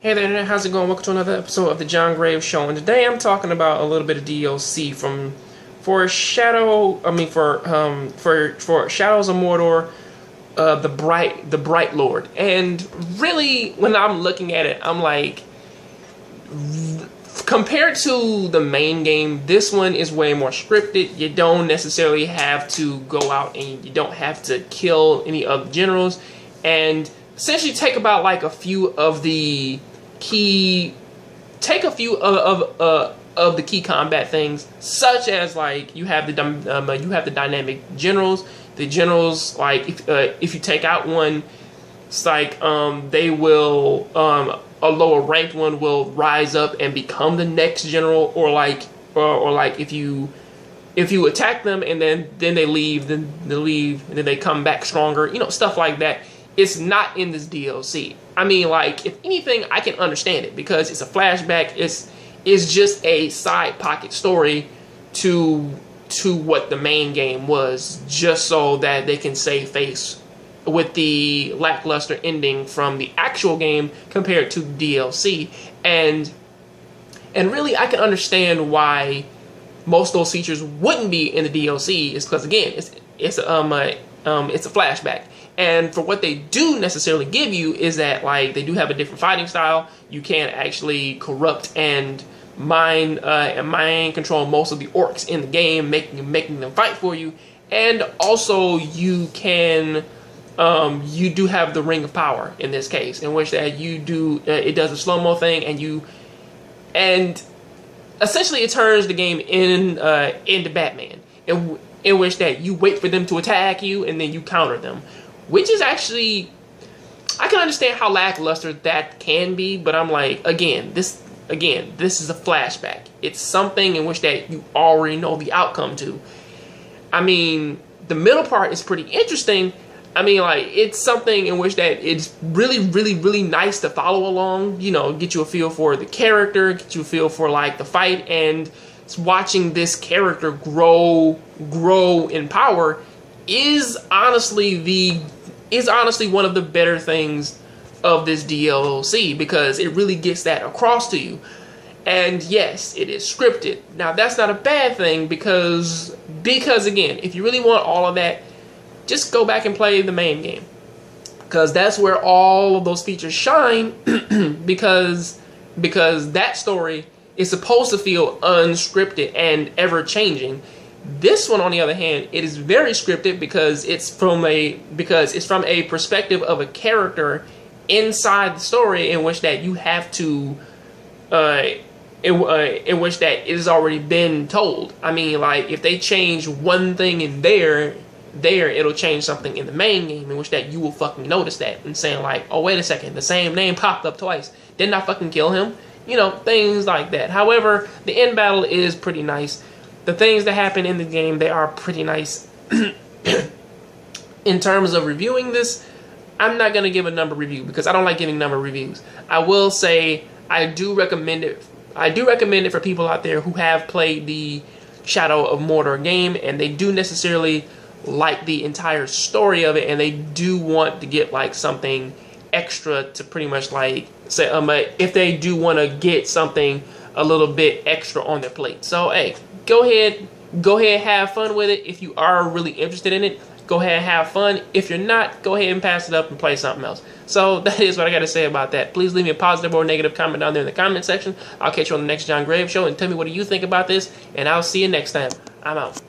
Hey there, how's it going? Welcome to another episode of the John Graves Show, and today I'm talking about a little bit of DLC for Shadows of Mordor, the Bright Lord. And really, when I'm looking at it, I'm like, compared to the main game, this one is way more scripted. You don't necessarily have to go out and you don't have to kill any of the generals, and essentially take about like a few of the key combat things, such as like you have the dynamic generals. The generals, like if you take out one, it's like they will a lower ranked one will rise up and become the next general, or like if you attack them and then they leave, and then they come back stronger, stuff like that. It's not in this DLC. I mean, like, if anything, I can understand it because it's a flashback. It's just a side pocket story to what the main game was, just so that they can save face with the lackluster ending from the actual game compared to DLC. And really, I can understand why most of those features wouldn't be in the DLC. Is because, again, it's a flashback. And for what they do necessarily give you is that, like, they do have a different fighting style. You can actually corrupt and mind control most of the orcs in the game, making them fight for you. And also, you can you do have the Ring of Power in this case, in which that you do it does a slow-mo thing, and essentially it turns the game into Batman, in which that you wait for them to attack you and then you counter them. Which is actually, I can understand how lackluster that can be, but I'm like, again, this is a flashback. It's something in which that you already know the outcome to. I mean, the middle part is pretty interesting. I mean, like, it's something in which that it's really, really, really nice to follow along. Get you a feel for the character, get you a feel for like the fight, and watching this character grow in power is honestly one of the better things of this DLC, because it really gets that across to you. And yes, it is scripted. Now that's not a bad thing, because again, if you really want all of that, just go back and play the main game, because that's where all of those features shine. because that story is supposed to feel unscripted and ever changing. This one, on the other hand, it is very scripted because it's from a perspective of a character inside the story, in which that you have to in which that it has already been told. I mean, like, if they change one thing in there it'll change something in the main game, in which that you will fucking notice that and saying like, oh, wait a second, the same name popped up twice. Didn't I fucking kill him? Things like that. However, the end battle is pretty nice. The things that happen in the game, they are pretty nice. In terms of reviewing this, I'm not going to give a number review because I don't like giving number reviews. I will say I do recommend it. I do recommend it for people out there who have played the Shadow of Mordor game and they do necessarily like the entire story of it, and they do want to get like something extra to pretty much like say if they do want to get something a little bit extra on their plate. So hey, go ahead, have fun with it. If you are really interested in it, go ahead and have fun. If you're not, go ahead and pass it up and play something else. So that is what I got to say about that. Please leave me a positive or negative comment down there in the comment section. I'll catch you on the next John Graves Show, and tell me what do you think about this, and I'll see you next time. I'm out.